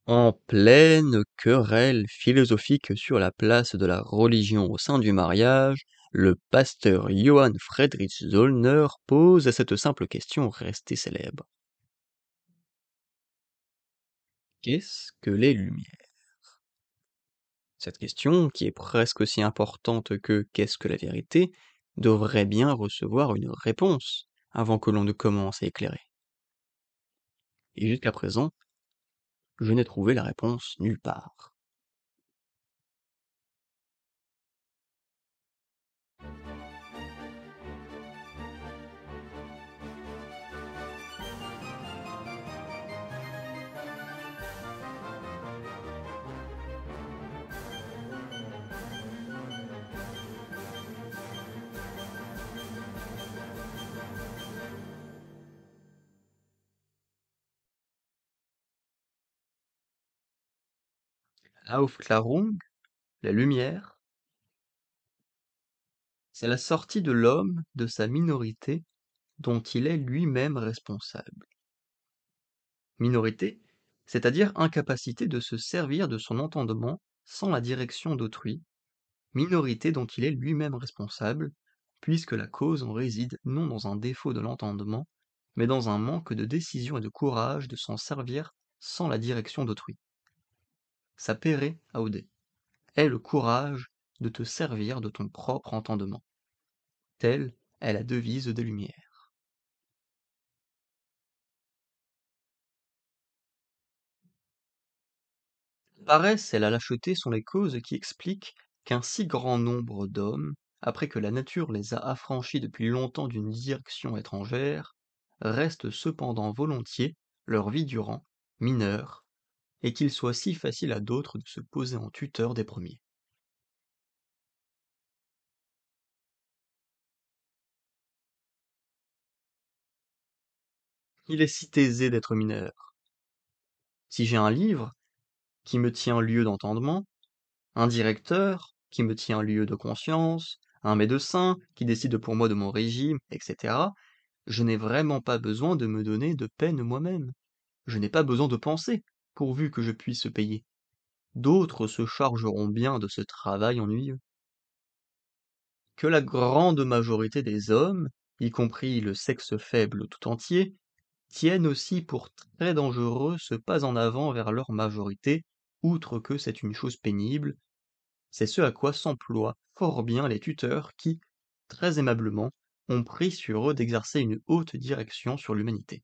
En pleine querelle philosophique sur la place de la religion au sein du mariage, le pasteur Johann Friedrich Zollner pose cette simple question restée célèbre. Qu'est-ce que les Lumières? Cette question, qui est presque aussi importante que qu'est-ce que la vérité, devrait bien recevoir une réponse avant que l'on ne commence à éclairer. Et jusqu'à présent, je n'ai trouvé la réponse nulle part. Aufklärung, la lumière, c'est la sortie de l'homme de sa minorité dont il est lui-même responsable. Minorité, c'est-à-dire incapacité de se servir de son entendement sans la direction d'autrui, minorité dont il est lui-même responsable, puisque la cause en réside non dans un défaut de l'entendement, mais dans un manque de décision et de courage de s'en servir sans la direction d'autrui. Sapere aude est le courage de te servir de ton propre entendement. Telle est la devise des Lumières. La paresse et la lâcheté sont les causes qui expliquent qu'un si grand nombre d'hommes, après que la nature les a affranchis depuis longtemps d'une direction étrangère, restent cependant volontiers, leur vie durant, mineurs, et qu'il soit si facile à d'autres de se poser en tuteur des premiers. Il est si aisé d'être mineur. Si j'ai un livre qui me tient lieu d'entendement, un directeur qui me tient lieu de conscience, un médecin qui décide pour moi de mon régime, etc., je n'ai vraiment pas besoin de me donner de peine moi-même. Je n'ai pas besoin de penser, pourvu que je puisse payer. D'autres se chargeront bien de ce travail ennuyeux. Que la grande majorité des hommes, y compris le sexe faible tout entier, tiennent aussi pour très dangereux ce pas en avant vers leur majorité, outre que c'est une chose pénible, c'est ce à quoi s'emploient fort bien les tuteurs qui, très aimablement, ont pris sur eux d'exercer une haute direction sur l'humanité.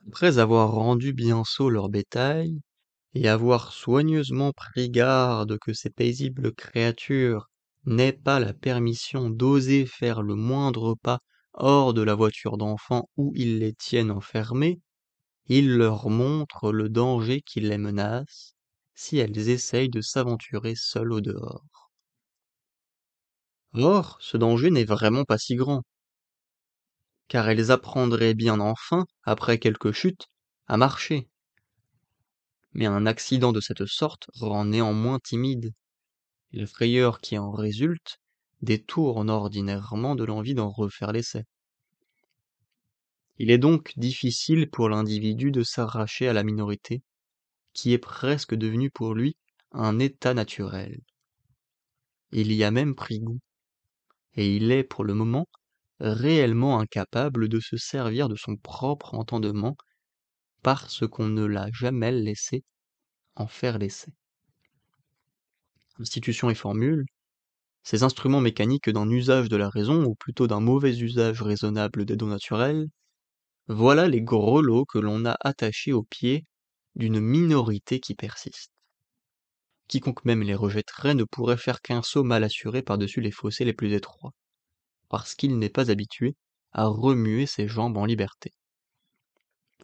Après avoir rendu bien sot leur bétail, et avoir soigneusement pris garde que ces paisibles créatures n'aient pas la permission d'oser faire le moindre pas hors de la voiture d'enfants où ils les tiennent enfermés, ils leur montrent le danger qui les menace si elles essayent de s'aventurer seules au dehors. Or, ce danger n'est vraiment pas si grand, car elles apprendraient bien enfin, après quelques chutes, à marcher. Mais un accident de cette sorte rend néanmoins timide, et la frayeur qui en résulte détourne ordinairement de l'envie d'en refaire l'essai. Il est donc difficile pour l'individu de s'arracher à la minorité, qui est presque devenue pour lui un état naturel. Il y a même pris goût, et il est pour le moment réellement incapable de se servir de son propre entendement parce qu'on ne l'a jamais laissé en faire l'essai. Institution et formule, ces instruments mécaniques d'un usage de la raison, ou plutôt d'un mauvais usage raisonnable des dons naturels, voilà les grelots que l'on a attachés aux pieds d'une minorité qui persiste. Quiconque même les rejetterait ne pourrait faire qu'un saut mal assuré par-dessus les fossés les plus étroits, parce qu'il n'est pas habitué à remuer ses jambes en liberté.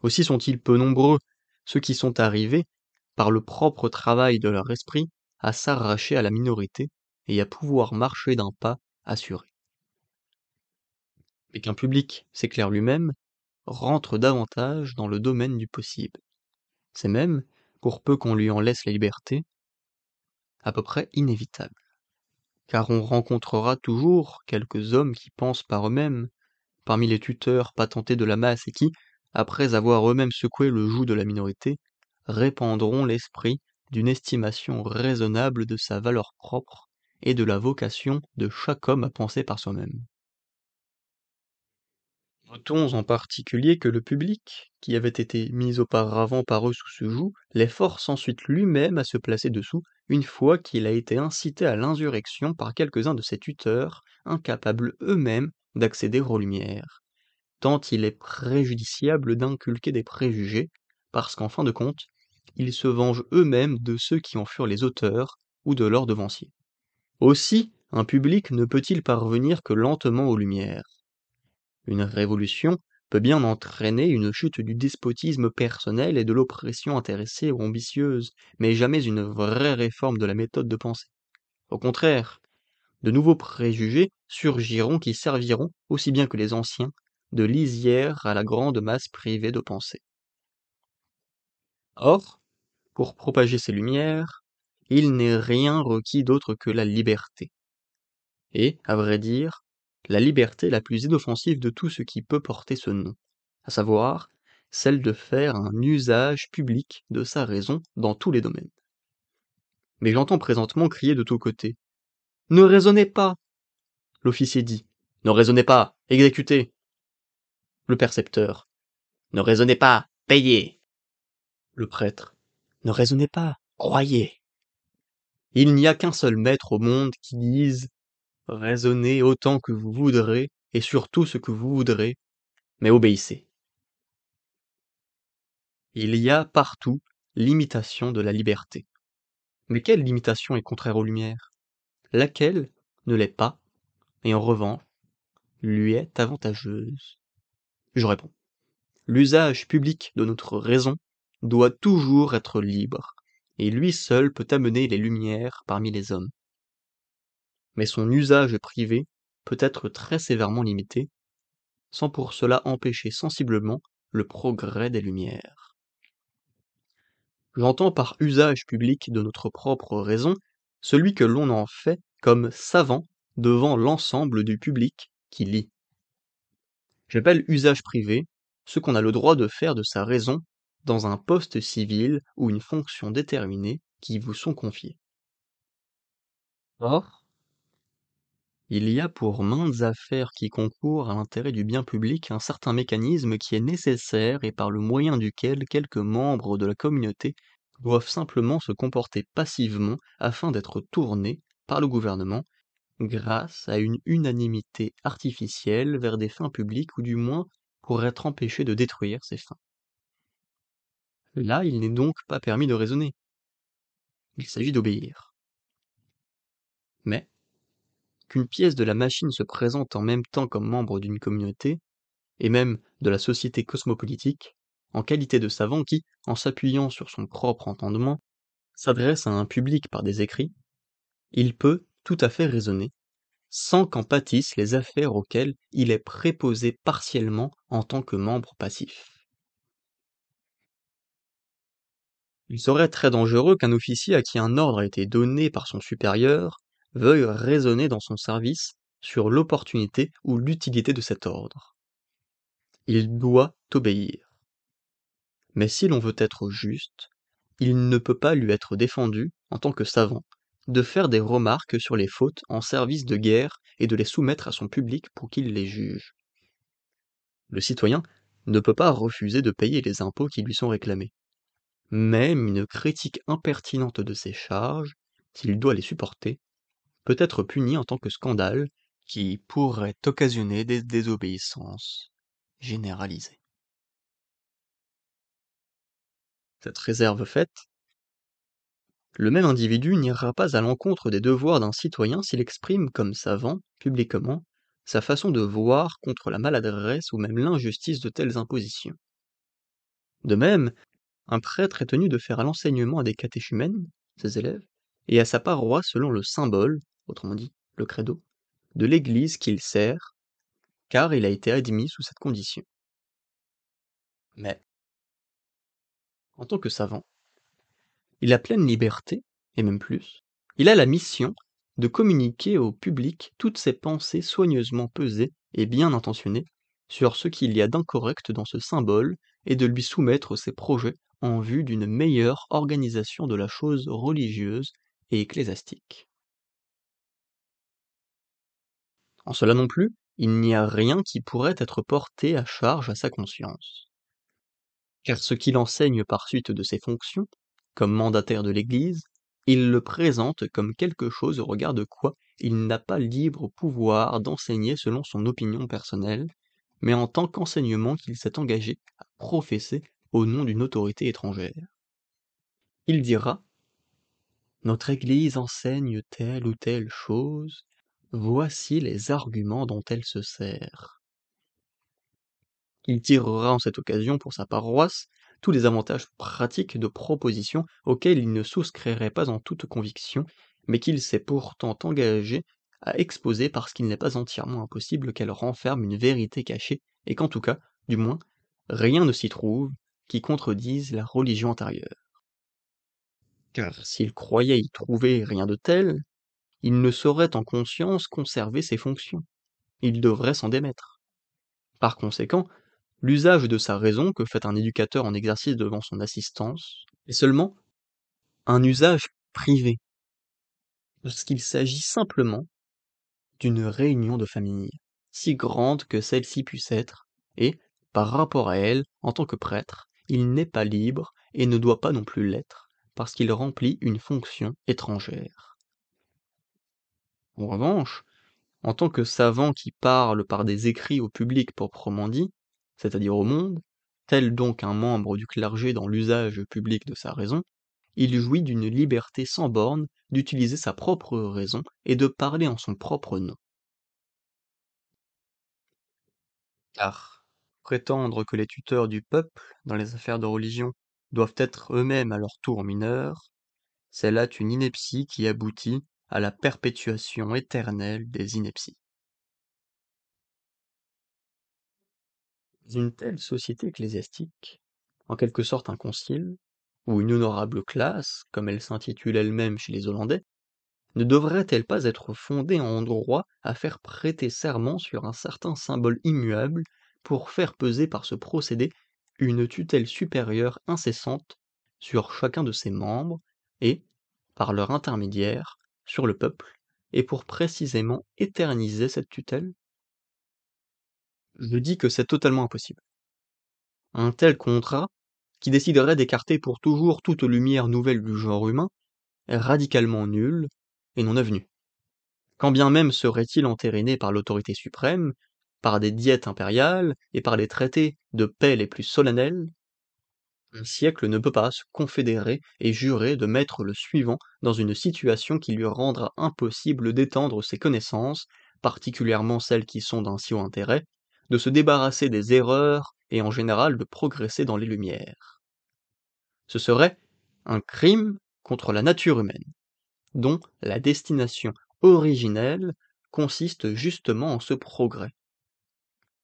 Aussi sont-ils peu nombreux, ceux qui sont arrivés, par le propre travail de leur esprit, à s'arracher à la minorité et à pouvoir marcher d'un pas assuré. Mais qu'un public, s'éclaire lui-même, rentre davantage dans le domaine du possible. C'est même, pour peu qu'on lui en laisse la liberté, à peu près inévitable. Car on rencontrera toujours quelques hommes qui pensent par eux-mêmes, parmi les tuteurs patentés de la masse et qui, après avoir eux-mêmes secoué le joug de la minorité, répandront l'esprit d'une estimation raisonnable de sa valeur propre et de la vocation de chaque homme à penser par soi-même. Notons en particulier que le public, qui avait été mis auparavant par eux sous ce joug, les force ensuite lui-même à se placer dessous, une fois qu'il a été incité à l'insurrection par quelques-uns de ses tuteurs, incapables eux-mêmes d'accéder aux Lumières, tant il est préjudiciable d'inculquer des préjugés, parce qu'en fin de compte, ils se vengent eux-mêmes de ceux qui en furent les auteurs ou de leurs devanciers. Aussi, un public ne peut-il parvenir que lentement aux Lumières. Une révolution peut bien entraîner une chute du despotisme personnel et de l'oppression intéressée ou ambitieuse, mais jamais une vraie réforme de la méthode de pensée. Au contraire, de nouveaux préjugés surgiront qui serviront, aussi bien que les anciens, de lisière à la grande masse privée de pensée. Or, pour propager ces lumières, il n'est rien requis d'autre que la liberté. Et, à vrai dire, la liberté la plus inoffensive de tout ce qui peut porter ce nom, à savoir celle de faire un usage public de sa raison dans tous les domaines. Mais j'entends présentement crier de tous côtés. Ne raisonnez pas! L'officier dit. Ne raisonnez pas! Exécutez! Le percepteur. Ne raisonnez pas! Payez! Le prêtre. Ne raisonnez pas! Croyez! Il n'y a qu'un seul maître au monde qui dise raisonnez autant que vous voudrez et sur tout ce que vous voudrez, mais obéissez. Il y a partout l'imitation de la liberté. Mais quelle limitation est contraire aux Lumières? Laquelle ne l'est pas, et en revanche, lui est avantageuse? Je réponds. L'usage public de notre raison doit toujours être libre, et lui seul peut amener les Lumières parmi les hommes. Mais son usage privé peut être très sévèrement limité, sans pour cela empêcher sensiblement le progrès des Lumières. J'entends par usage public de notre propre raison celui que l'on en fait comme savant devant l'ensemble du public qui lit. J'appelle usage privé ce qu'on a le droit de faire de sa raison dans un poste civil ou une fonction déterminée qui vous sont confiés. Or, il y a pour maintes affaires qui concourent à l'intérêt du bien public un certain mécanisme qui est nécessaire et par le moyen duquel quelques membres de la communauté doivent simplement se comporter passivement afin d'être tournés par le gouvernement grâce à une unanimité artificielle vers des fins publiques ou du moins pour être empêchés de détruire ces fins. Là, il n'est donc pas permis de raisonner. Il s'agit d'obéir. Mais, qu'une pièce de la machine se présente en même temps comme membre d'une communauté, et même de la société cosmopolitique, en qualité de savant qui, en s'appuyant sur son propre entendement, s'adresse à un public par des écrits, il peut tout à fait raisonner, sans qu'en pâtissent les affaires auxquelles il est préposé partiellement en tant que membre passif. Il serait très dangereux qu'un officier à qui un ordre a été donné par son supérieur veuille raisonner dans son service sur l'opportunité ou l'utilité de cet ordre. Il doit obéir. Mais si l'on veut être juste, il ne peut pas lui être défendu, en tant que savant, de faire des remarques sur les fautes en service de guerre et de les soumettre à son public pour qu'il les juge. Le citoyen ne peut pas refuser de payer les impôts qui lui sont réclamés. Même une critique impertinente de ses charges, s'il doit les supporter, peut être punie en tant que scandale qui pourrait occasionner des désobéissances généralisées. Cette réserve faite, le même individu n'ira pas à l'encontre des devoirs d'un citoyen s'il exprime comme savant, publiquement, sa façon de voir contre la maladresse ou même l'injustice de telles impositions. De même, un prêtre est tenu de faire l'enseignement à des catéchumènes, ses élèves, et à sa paroisse selon le symbole, autrement dit le credo, de l'Église qu'il sert, car il a été admis sous cette condition. Mais, en tant que savant, il a pleine liberté, et même plus, il a la mission de communiquer au public toutes ses pensées soigneusement pesées et bien intentionnées sur ce qu'il y a d'incorrect dans ce symbole et de lui soumettre ses projets en vue d'une meilleure organisation de la chose religieuse et ecclésiastique. En cela non plus, il n'y a rien qui pourrait être porté à charge à sa conscience. Car ce qu'il enseigne par suite de ses fonctions, comme mandataire de l'Église, il le présente comme quelque chose au regard de quoi il n'a pas libre pouvoir d'enseigner selon son opinion personnelle, mais en tant qu'enseignement qu'il s'est engagé à professer au nom d'une autorité étrangère. Il dira: notre Église enseigne telle ou telle chose, voici les arguments dont elle se sert. Il tirera en cette occasion pour sa paroisse tous les avantages pratiques de propositions auxquelles il ne souscrirait pas en toute conviction, mais qu'il s'est pourtant engagé à exposer parce qu'il n'est pas entièrement impossible qu'elle renferme une vérité cachée, et qu'en tout cas, du moins, rien ne s'y trouve qui contredise la religion antérieure. Car s'il croyait y trouver rien de tel, il ne saurait en conscience conserver ses fonctions. Il devrait s'en démettre. Par conséquent, l'usage de sa raison que fait un éducateur en exercice devant son assistance est seulement un usage privé, lorsqu'il s'agit simplement d'une réunion de famille, si grande que celle-ci puisse être, et, par rapport à elle, en tant que prêtre, il n'est pas libre et ne doit pas non plus l'être, parce qu'il remplit une fonction étrangère. En revanche, en tant que savant qui parle par des écrits au public proprement dit, c'est-à-dire au monde, tel donc un membre du clergé dans l'usage public de sa raison, il jouit d'une liberté sans borne d'utiliser sa propre raison et de parler en son propre nom. Car prétendre que les tuteurs du peuple, dans les affaires de religion, doivent être eux-mêmes à leur tour mineurs, c'est là une ineptie qui aboutit à la perpétuation éternelle des inepties. Une telle société ecclésiastique, en quelque sorte un concile, ou une honorable classe, comme elle s'intitule elle-même chez les Hollandais, ne devrait-elle pas être fondée en droit à faire prêter serment sur un certain symbole immuable pour faire peser par ce procédé une tutelle supérieure incessante sur chacun de ses membres et, par leur intermédiaire, sur le peuple, et pour précisément éterniser cette tutelle? Je dis que c'est totalement impossible. Un tel contrat, qui déciderait d'écarter pour toujours toute lumière nouvelle du genre humain, est radicalement nul et non avenu. Quand bien même serait-il entériné par l'autorité suprême, par des diètes impériales et par les traités de paix les plus solennels, un siècle ne peut pas se confédérer et jurer de mettre le suivant dans une situation qui lui rendra impossible d'étendre ses connaissances, particulièrement celles qui sont d'un si haut intérêt, de se débarrasser des erreurs et en général de progresser dans les lumières. Ce serait un crime contre la nature humaine, dont la destination originelle consiste justement en ce progrès.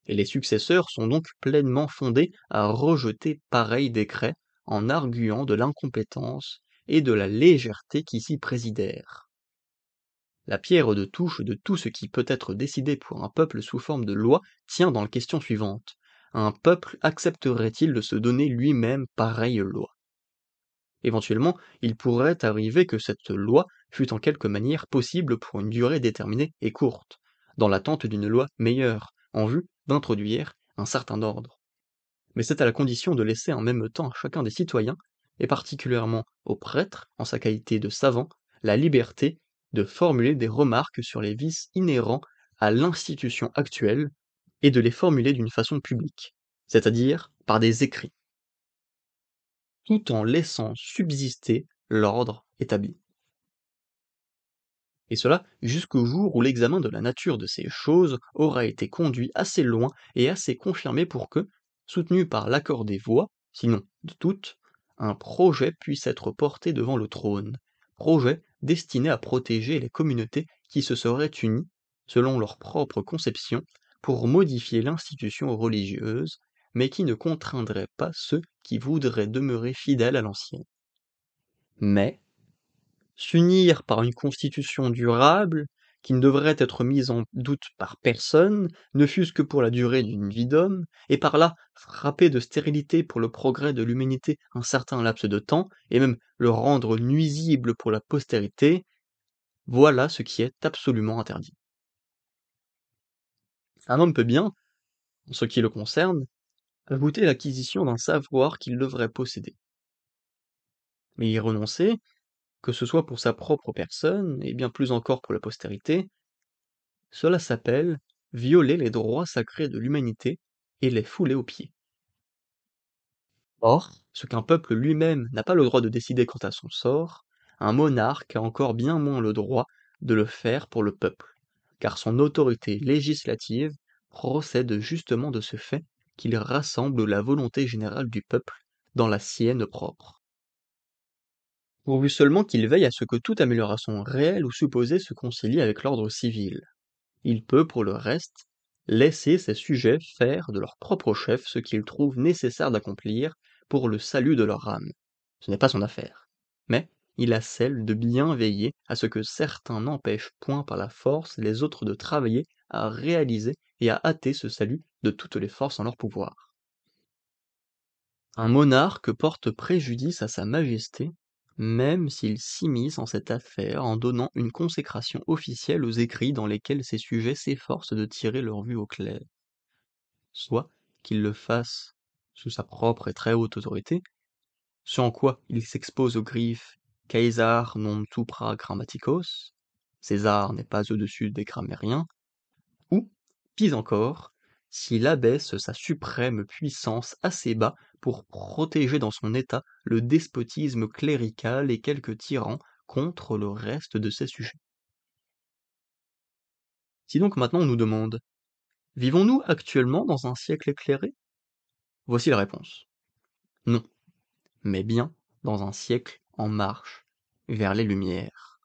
Et les successeurs sont donc pleinement fondés à rejeter pareil décret en arguant de l'incompétence et de la légèreté qui s'y présidèrent. La pierre de touche de tout ce qui peut être décidé pour un peuple sous forme de loi tient dans la question suivante. Un peuple accepterait-il de se donner lui-même pareille loi? Éventuellement, il pourrait arriver que cette loi fût en quelque manière possible pour une durée déterminée et courte, dans l'attente d'une loi meilleure, en vue d'introduire un certain ordre. Mais c'est à la condition de laisser en même temps à chacun des citoyens, et particulièrement au prêtre, en sa qualité de savant, la liberté de formuler des remarques sur les vices inhérents à l'institution actuelle, et de les formuler d'une façon publique, c'est-à-dire par des écrits, tout en laissant subsister l'ordre établi. Et cela jusqu'au jour où l'examen de la nature de ces choses aura été conduit assez loin et assez confirmé pour que, soutenu par l'accord des voix, sinon de toutes, un projet puisse être porté devant le trône, projet destiné à protéger les communautés qui se seraient unies, selon leur propre conception, pour modifier l'institution religieuse, mais qui ne contraindrait pas ceux qui voudraient demeurer fidèles à l'ancienne. Mais s'unir par une constitution durable, qui ne devrait être mise en doute par personne, ne fût-ce que pour la durée d'une vie d'homme, et par là frapper de stérilité pour le progrès de l'humanité un certain laps de temps, et même le rendre nuisible pour la postérité, voilà ce qui est absolument interdit. Un homme peut bien, en ce qui le concerne, ajouter l'acquisition d'un savoir qu'il devrait posséder, mais y renoncer, que ce soit pour sa propre personne, et bien plus encore pour la postérité, cela s'appelle violer les droits sacrés de l'humanité et les fouler aux pieds. Or, ce qu'un peuple lui-même n'a pas le droit de décider quant à son sort, un monarque a encore bien moins le droit de le faire pour le peuple, car son autorité législative procède justement de ce fait qu'il rassemble la volonté générale du peuple dans la sienne propre. Pourvu seulement qu'il veille à ce que toute amélioration réelle ou supposée se concilie avec l'ordre civil. Il peut, pour le reste, laisser ses sujets faire de leur propre chef ce qu'ils trouvent nécessaire d'accomplir pour le salut de leur âme. Ce n'est pas son affaire. Mais il a celle de bien veiller à ce que certains n'empêchent point par la force les autres de travailler à réaliser et à hâter ce salut de toutes les forces en leur pouvoir. Un monarque porte préjudice à sa majesté, même s'il s'immisce en cette affaire en donnant une consécration officielle aux écrits dans lesquels ses sujets s'efforcent de tirer leur vue au clair. Soit qu'il le fasse sous sa propre et très haute autorité, ce en quoi il s'expose aux griffes Caesar non tupra grammaticos, César n'est pas au-dessus des grammairiens, ou, pis encore, s'il abaisse sa suprême puissance assez bas pour protéger dans son état le despotisme clérical et quelques tyrans contre le reste de ses sujets. Si donc maintenant on nous demande, vivons-nous actuellement dans un siècle éclairé? Voici la réponse. Non, mais bien dans un siècle en marche vers les Lumières.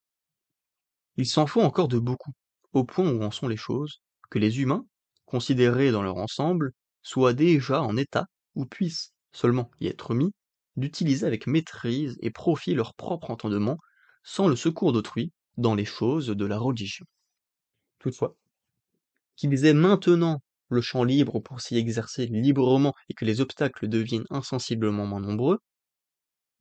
Il s'en faut encore de beaucoup, au point où en sont les choses, que les humains, considérés dans leur ensemble, soient déjà en état, ou puissent seulement y être mis, d'utiliser avec maîtrise et profit leur propre entendement, sans le secours d'autrui, dans les choses de la religion. Toutefois, qu'ils aient maintenant le champ libre pour s'y exercer librement et que les obstacles deviennent insensiblement moins nombreux,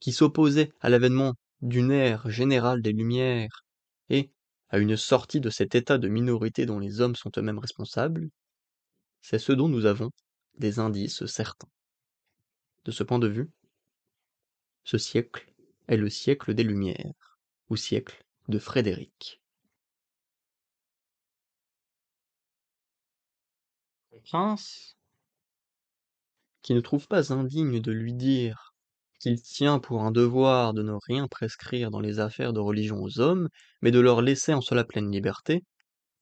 qui s'opposait à l'avènement d'une ère générale des Lumières et à une sortie de cet état de minorité dont les hommes sont eux-mêmes responsables, c'est ce dont nous avons des indices certains. De ce point de vue, ce siècle est le siècle des Lumières, ou siècle de Frédéric. Le prince, qui ne trouve pas indigne de lui dire qu'il tient pour un devoir de ne rien prescrire dans les affaires de religion aux hommes, mais de leur laisser en cela pleine liberté,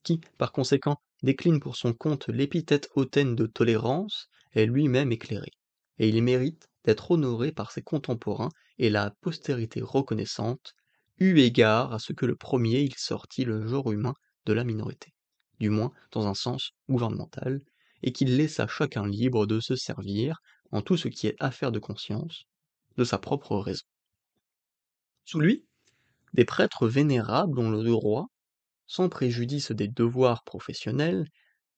qui, par conséquent, décline pour son compte l'épithète hautaine de tolérance, est lui-même éclairé, et il mérite d'être honoré par ses contemporains et la postérité reconnaissante, eu égard à ce que le premier il sortit le genre humain de la minorité, du moins dans un sens gouvernemental, et qu'il laissa chacun libre de se servir, en tout ce qui est affaire de conscience, de sa propre raison. Sous lui, des prêtres vénérables ont le droit, sans préjudice des devoirs professionnels,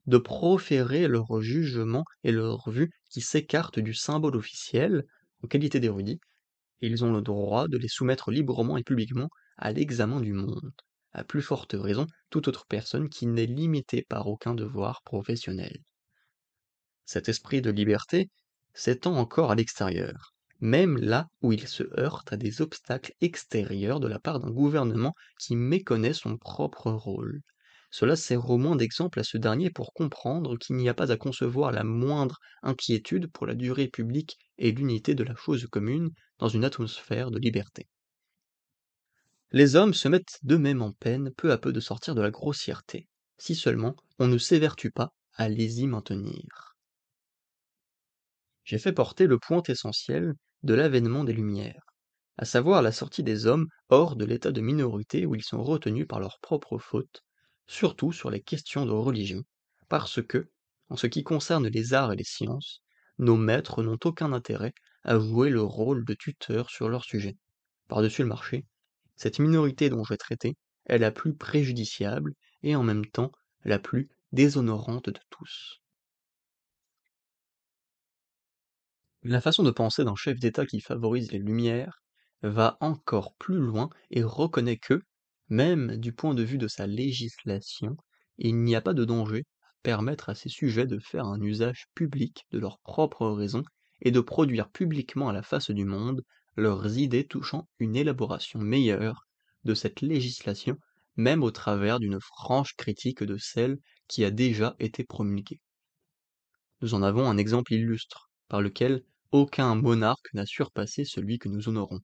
de proférer leurs jugements et leurs vues qui s'écartent du symbole officiel, en qualité d'érudits, et ils ont le droit de les soumettre librement et publiquement à l'examen du monde, à plus forte raison toute autre personne qui n'est limitée par aucun devoir professionnel. Cet esprit de liberté s'étend encore à l'extérieur, même là où il se heurte à des obstacles extérieurs de la part d'un gouvernement qui méconnaît son propre rôle. Cela sert au moins d'exemple à ce dernier pour comprendre qu'il n'y a pas à concevoir la moindre inquiétude pour la durée publique et l'unité de la chose commune dans une atmosphère de liberté. Les hommes se mettent d'eux-mêmes en peine peu à peu de sortir de la grossièreté, si seulement on ne s'évertue pas à les y maintenir. J'ai fait porter le point essentiel de l'avènement des Lumières, à savoir la sortie des hommes hors de l'état de minorité où ils sont retenus par leurs propres fautes, surtout sur les questions de religion, parce que, en ce qui concerne les arts et les sciences, nos maîtres n'ont aucun intérêt à jouer le rôle de tuteurs sur leur sujet. Par-dessus le marché, cette minorité dont j'ai traité est la plus préjudiciable, et en même temps la plus déshonorante de tous. La façon de penser d'un chef d'État qui favorise les Lumières va encore plus loin et reconnaît que, même du point de vue de sa législation, il n'y a pas de danger à permettre à ses sujets de faire un usage public de leurs propres raisons et de produire publiquement à la face du monde leurs idées touchant une élaboration meilleure de cette législation, même au travers d'une franche critique de celle qui a déjà été promulguée. Nous en avons un exemple illustre, par lequel aucun monarque n'a surpassé celui que nous honorons.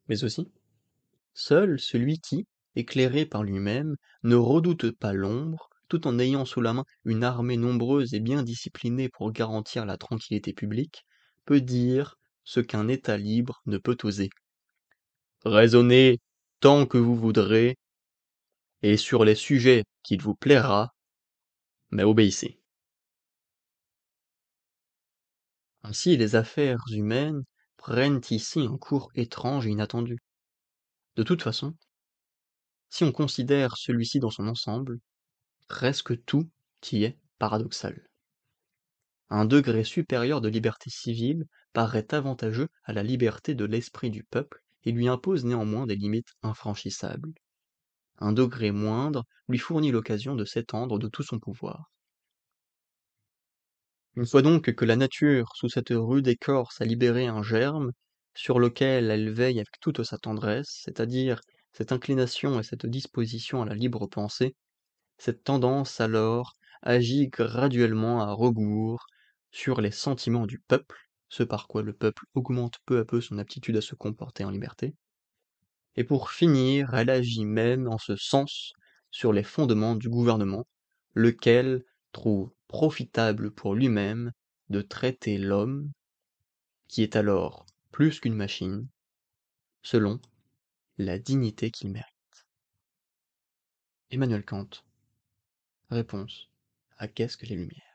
Mais aussi, seul celui qui, éclairé par lui-même, ne redoute pas l'ombre, tout en ayant sous la main une armée nombreuse et bien disciplinée pour garantir la tranquillité publique, peut dire ce qu'un État libre ne peut oser. Raisonnez tant que vous voudrez, et sur les sujets qu'il vous plaira, mais obéissez. Ainsi les affaires humaines prennent ici un cours étrange et inattendu. De toute façon, si on considère celui-ci dans son ensemble, presque tout y est paradoxal. Un degré supérieur de liberté civile paraît avantageux à la liberté de l'esprit du peuple et lui impose néanmoins des limites infranchissables. Un degré moindre lui fournit l'occasion de s'étendre de tout son pouvoir. Une fois donc que la nature, sous cette rude écorce, a libéré un germe, sur lequel elle veille avec toute sa tendresse, c'est-à-dire cette inclination et cette disposition à la libre pensée, cette tendance alors agit graduellement à rebours sur les sentiments du peuple, ce par quoi le peuple augmente peu à peu son aptitude à se comporter en liberté, et pour finir, elle agit même en ce sens sur les fondements du gouvernement, lequel trouve profitable pour lui-même de traiter l'homme, qui est alors plus qu'une machine, selon la dignité qu'il mérite. Emmanuel Kant. Réponse à qu'est-ce que les Lumières?